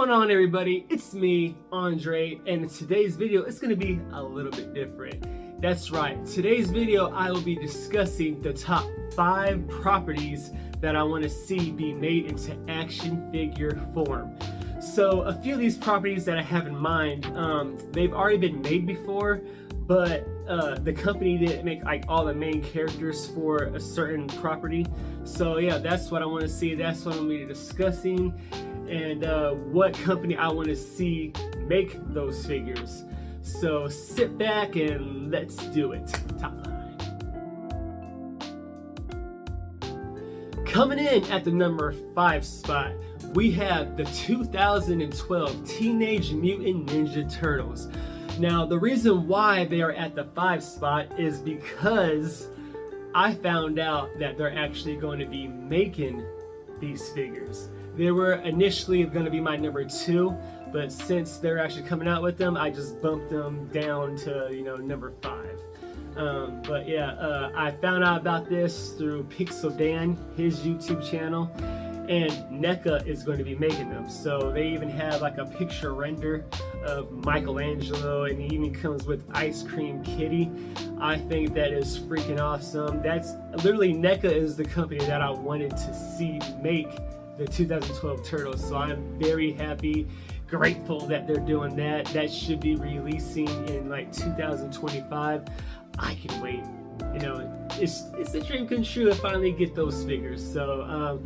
going on, everybody? It's me, Andre, and in today's video it's going to be a little bit different. That's right, today's video I will be discussing the top 5 properties that I want to see be made into action figure form. So a few of these properties that I have in mind, they've already been made before, but the company didn't make like all the main characters for a certain property. So yeah, that's what I want to see. That's what I'm going to be discussing, and what company I want to see make those figures. So sit back and let's do it. Top 5. Coming in at the number 5 spot, we have the 2012 Teenage Mutant Ninja Turtles. Now, the reason why they are at the 5 spot is because I found out that they're actually going to be making these figures. They were initially going to be my number 2, but since they're actually coming out with them, I just bumped them down to, number 5. But yeah, I found out about this through Pixel Dan, his YouTube channel, and NECA is going to be making them. So they even have like a picture render of Michelangelo, and he even comes with Ice Cream Kitty. I think that is freaking awesome. That's literally, NECA is the company that I wanted to see make the 2012 Turtles. So I'm very happy, grateful that they're doing that. That should be releasing in like 2025. I can wait. It's a dream come true to finally get those figures. So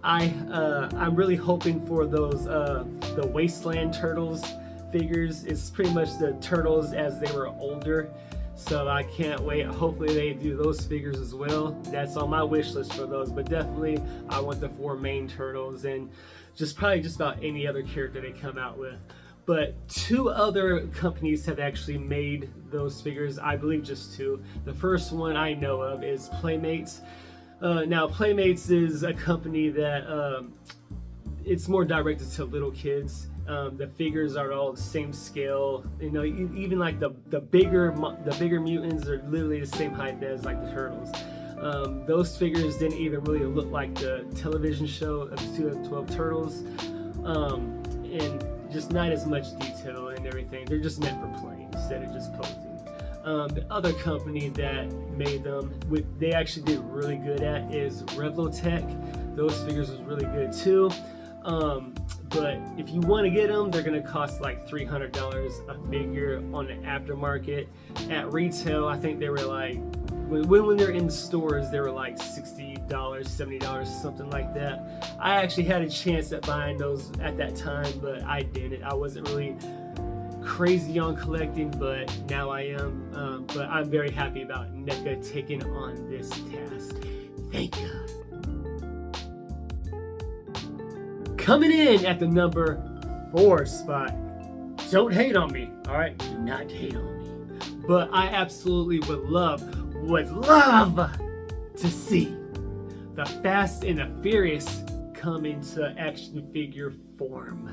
I'm really hoping for those the Wasteland Turtles figures. It's pretty much the Turtles as they were older, so I can't wait. Hopefully they do those figures as well. That's on my wish list for those, but definitely I want the 4 main Turtles, and probably just about any other character they come out with. But 2 other companies have actually made those figures. I believe just 2. The first one I know of is Playmates. Now, Playmates is a company that it's more directed to little kids. The figures are all the same scale. Even like the bigger mutants are literally the same height as like the Turtles. Those figures didn't even really look like the television show of 2012 Turtles, and just not as much detail and everything. They're just meant for playing instead of just posing. The other company that made them, they actually did really good at, is Revlotech. Those figures was really good too. But if you want to get them, they're going to cost like $300 a figure on the aftermarket. At retail, I think they were like, when they're in stores, they were like $60, $70, something like that. I actually had a chance at buying those at that time, but I didn't. I wasn't really crazy on collecting, but now I am. But I'm very happy about NECA taking on this task. Thank you. Coming in at the number 4 spot, don't hate on me, all right? Do not hate on me. But I absolutely would love to see the Fast and the Furious come into action figure form.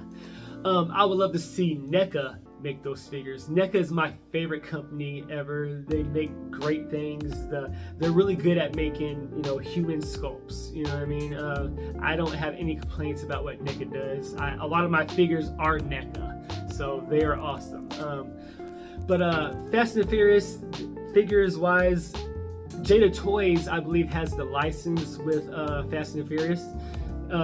I would love to see NECA make those figures. NECA is my favorite company ever. They make great things. They're really good at making, human sculpts. You know what I mean? I don't have any complaints about what NECA does. A lot of my figures are NECA, so they are awesome. But Fast and Furious figures wise, Jada Toys, I believe, has the license with Fast and Furious.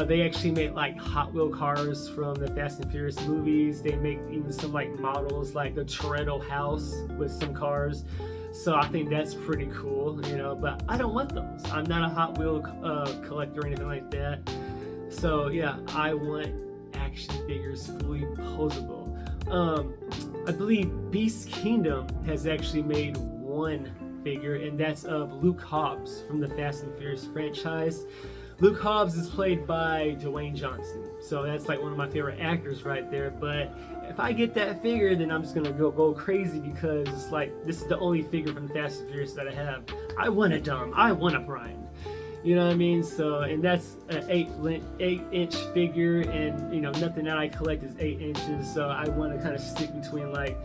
They actually make like Hot Wheel cars from the Fast and Furious movies. They make even some like models like the Toretto house with some cars. So I think that's pretty cool, but I don't want those. I'm not a Hot Wheel collector or anything like that. So yeah, I want action figures fully posable. I believe Beast Kingdom has actually made 1 figure, and that's of Luke Hobbs from the Fast and Furious franchise. Luke Hobbs is played by Dwayne Johnson, so that's like one of my favorite actors right there. But if I get that figure, then I'm just gonna go crazy, because it's like this is the only figure from Fast and Furious that I have. I want a Dom, I want a Brian. You know what I mean? So, and that's an 8-inch figure, and nothing that I collect is 8 inches. So I want to kind of stick between like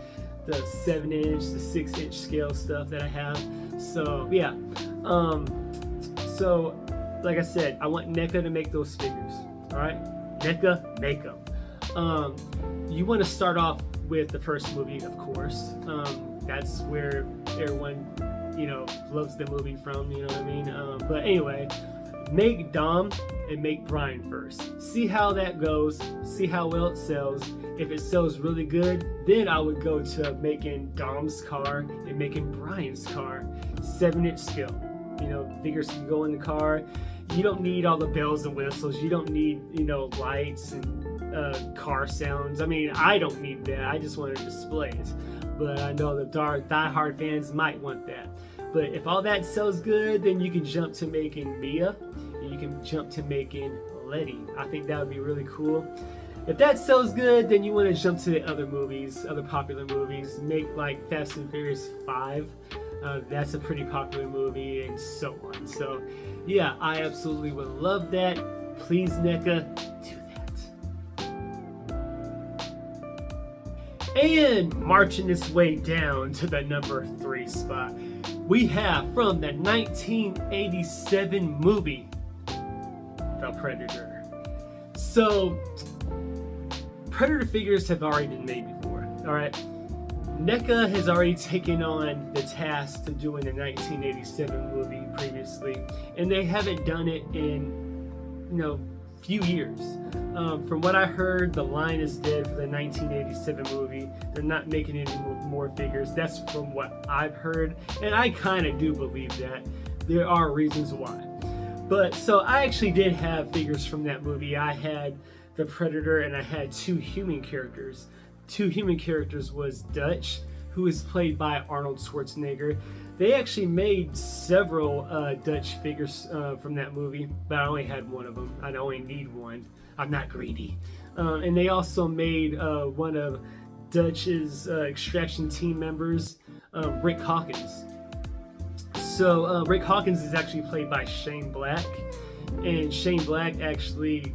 the 7-inch, the 6-inch scale stuff that I have. So yeah, so like I said, I want NECA to make those figures. All right, NECA, make them. You want to start off with the first movie, of course. That's where everyone, loves the movie from, you know what I mean? But anyway, make Dom and make Brian first. See how that goes, see how well it sells. If it sells really good, then I would go to making Dom's car and making Brian's car. 7-inch scale. Figures can go in the car. You don't need all the bells and whistles. You don't need, lights and car sounds. I mean, I don't need that. I just want to display it. But I know the die-hard fans might want that. But if all that sells good, then you can jump to making Mia. And you can jump to making Letty. I think that would be really cool. If that sells good, then you want to jump to the other movies, other popular movies. Make like Fast and Furious 5. That's a pretty popular movie, and so on. So, yeah, I absolutely would love that. Please, NECA, do that. And marching its way down to the number 3 spot, we have from the 1987 movie, The Predator. So, Predator figures have already been made before, alright? NECA has already taken on the task to doing the 1987 movie previously, and they haven't done it in, few years. From what I heard, the line is dead for the 1987 movie. They're not making any more figures. That's from what I've heard, and I kind of do believe that. There are reasons why. But, so I actually did have figures from that movie. I had the Predator, and I had 2 human characters. 2 human characters was Dutch, who is played by Arnold Schwarzenegger. They actually made several Dutch figures from that movie, but I only had one of them. I only need one. I'm not greedy. And they also made one of Dutch's extraction team members, Rick Hawkins. So Rick Hawkins is actually played by Shane Black, and Shane Black actually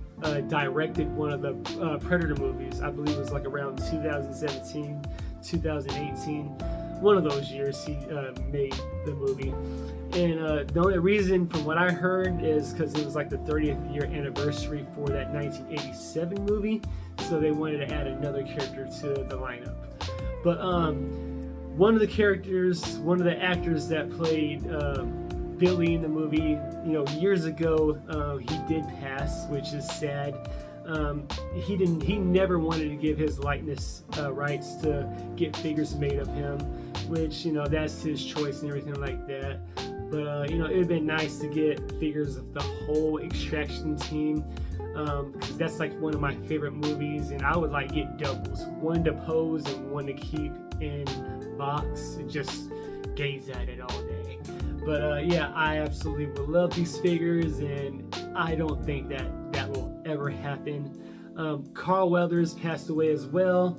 directed one of the Predator movies. I believe it was like around 2017, 2018. One of those years he made the movie. And the only reason, from what I heard, is because it was like the 30th year anniversary for that 1987 movie, so they wanted to add another character to the lineup. But one of the actors that played Billy in the movie, years ago, he did pass, which is sad. He never wanted to give his likeness rights to get figures made of him, which, that's his choice and everything like that. But, it would have been nice to get figures of the whole extraction team, because that's like one of my favorite movies, and I would like get doubles, one to pose and one to keep in box and just gaze at it all day. But yeah, I absolutely would love these figures, and I don't think that will ever happen. Carl Weathers passed away as well,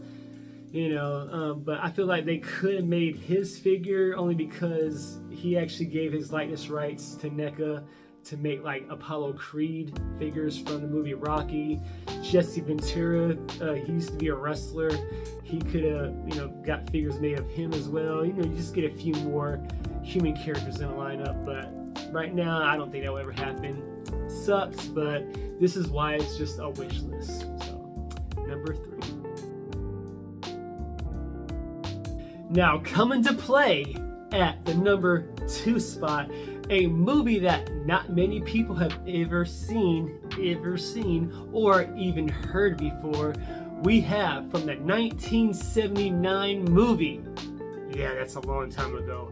but I feel like they could have made his figure only because he actually gave his likeness rights to NECA to make like Apollo Creed figures from the movie Rocky. Jesse Ventura, he used to be a wrestler. He could have, got figures made of him as well. You just get a few more human characters in the lineup, but right now I don't think that will ever happen. Sucks, but this is why it's just a wish list. So, number 3. Now, coming to play at the number 2 spot, a movie that not many people have ever seen, or even heard before. We have from the 1979 movie, yeah, that's a long time ago,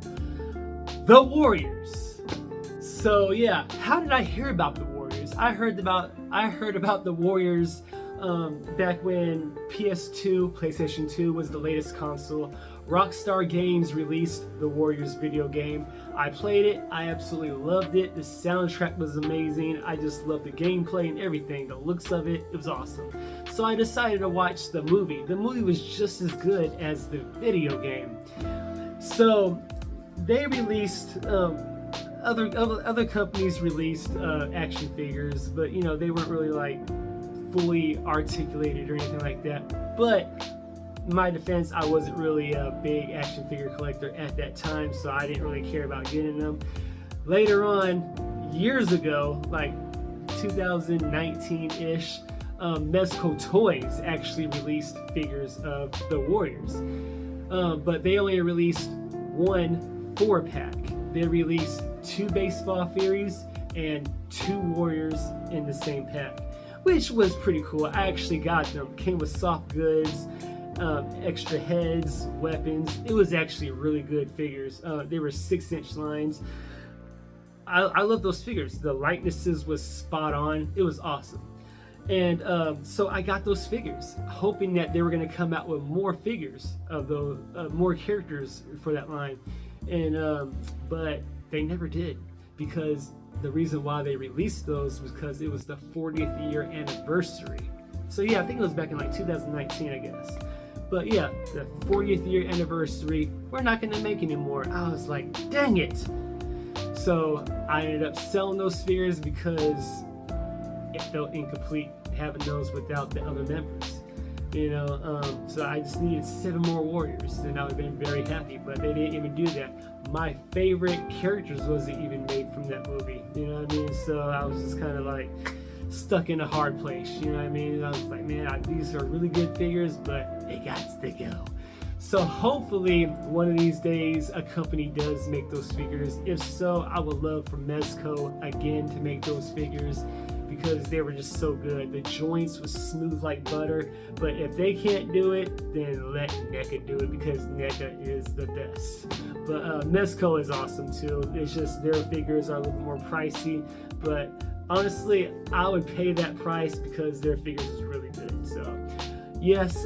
The Warriors. So yeah, how did I hear about The Warriors? I heard about The Warriors back when PS2, PlayStation 2 was the latest console. Rockstar Games released the Warriors video game. I played it, I absolutely loved it. The soundtrack was amazing. I just loved the gameplay and everything. The looks of it, it was awesome. So I decided to watch the movie. The movie was just as good as the video game. So they released, other companies released action figures, but they weren't really like fully articulated or anything like that. But in my defense, I wasn't really a big action figure collector at that time, so I didn't really care about getting them. Later on, years ago, like 2019-ish, Mezco Toys actually released figures of the Warriors, but they only released one 4-pack. They released 2 baseball figures and 2 Warriors in the same pack, which was pretty cool. I actually got them. Came with soft goods, extra heads, weapons. It was actually really good figures. They were 6-inch lines. I love those figures. The likenesses was spot on. It was awesome. And so I got those figures, hoping that they were going to come out with more figures of those, more characters for that line. And but they never did, because the reason why they released those was because it was the 40th year anniversary. So yeah, I think it was back in like 2019, I guess. But yeah, the 40th year anniversary, we're not going to make anymore. I was like, dang it. So I ended up selling those figures because it felt incomplete having those without the other members, you know. So I just needed 7 more Warriors, and I would have been very happy. But they didn't even do that. My favorite characters wasn't even made from that movie, you know what I mean? So I was just kind of like stuck in a hard place, you know what I mean? I was like, man, these are really good figures, but they got to go. So hopefully one of these days a company does make those figures. If so, I would love for Mezco again to make those figures, because they were just so good. The joints was smooth like butter. But if they can't do it, then let NECA do it, because NECA is the best. But Mezco is awesome too. It's just their figures are a little more pricey, but honestly, I would pay that price because their figures is really good. So yes,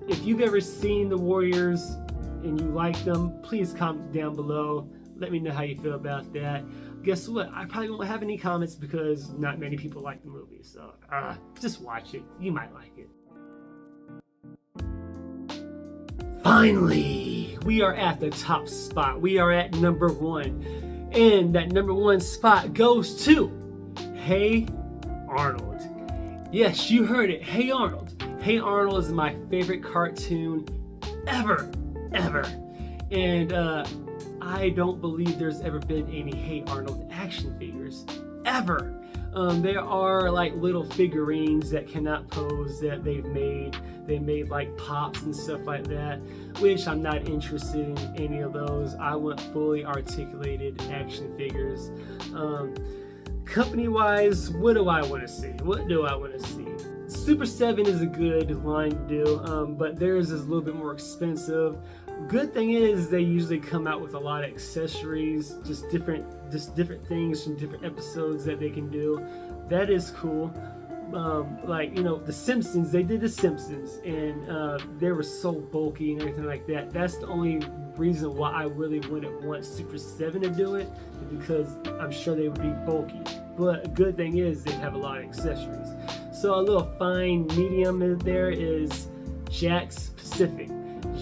if you've ever seen the Warriors and you like them, please comment down below. Let me know how you feel about that. Guess what? I probably won't have any comments because not many people like the movie. So just watch it. You might like it. Finally, we are at the top spot. We are at number 1. And that number 1 spot goes to Hey Arnold. Yes, you heard it. Hey Arnold. Hey Arnold is my favorite cartoon ever. And I don't believe there's ever been any Hey Arnold action figures ever. There are like little figurines that cannot pose that they've made. They made like pops and stuff like that, which I'm not interested in any of those. I want fully articulated action figures. Company wise, what do I want to see? What do I want to see? Super 7 is a good line to do, but theirs is a little bit more expensive. Good thing is they usually come out with a lot of accessories, just different things from different episodes that they can do. That is cool. Like, you know, the Simpsons, they did the Simpsons, and they were so bulky and everything like that. That's the only reason why I really wouldn't want Super 7 to do it, because I'm sure they would be bulky. But a good thing is they have a lot of accessories. So a little fine medium in there is Jakks Pacific.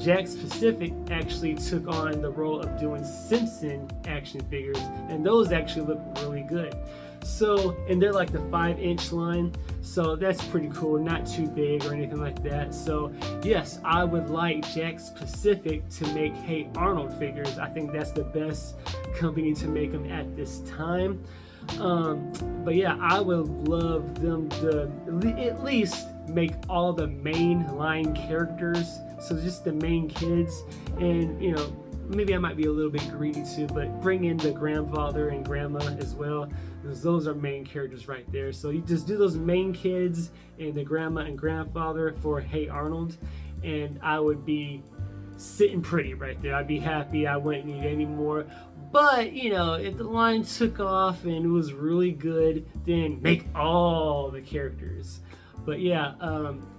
Jakks Pacific actually took on the role of doing Simpson action figures, and those actually look really good. So, and they're like the 5-inch line, so that's pretty cool, not too big or anything like that. So yes, I would like Jakks Pacific to make Hey Arnold figures. I think that's the best company to make them at this time. But yeah, I would love them to at least make all the main line characters, so just the main kids. And you know, maybe I might be a little bit greedy too, but bring in the grandfather and grandma as well, because those are main characters right there. So you just do those main kids and the grandma and grandfather for Hey Arnold, and I would be sitting pretty right there. I'd be happy. I wouldn't need any more. But you know, if the line took off and it was really good, then make all the characters. But yeah,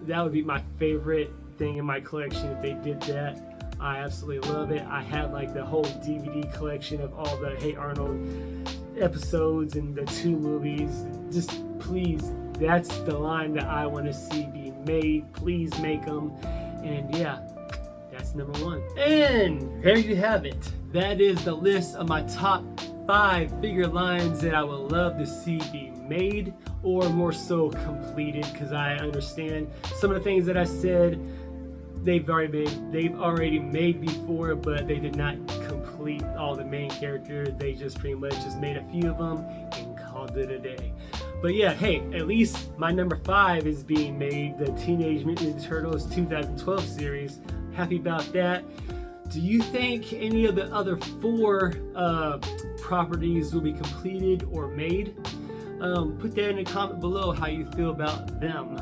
that would be my favorite thing in my collection if they did that. I absolutely love it. I have like the whole DVD collection of all the Hey Arnold episodes and the 2 movies. Just please, that's the line that I want to see be made. Please make them. And yeah, that's number 1. And there you have it. That is the list of my top 5 figure lines that I would love to see be made, or more so completed, because I understand some of the things that I said they've already made before, but they did not complete all the main characters. They just pretty much just made a few of them and called it a day. But yeah, hey, at least my number 5 is being made, the Teenage Mutant Ninja Turtles 2012 series. Happy about that. Do you think any of the other 4 properties will be completed or made? Put that in the comment below how you feel about them.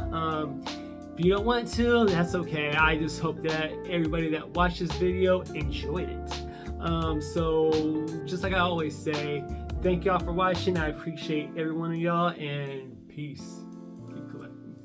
If you don't want to, that's okay. I just hope that everybody that watched this video enjoyed it. So just like I always say, thank y'all for watching. I appreciate every one of y'all, and peace. Keep collecting.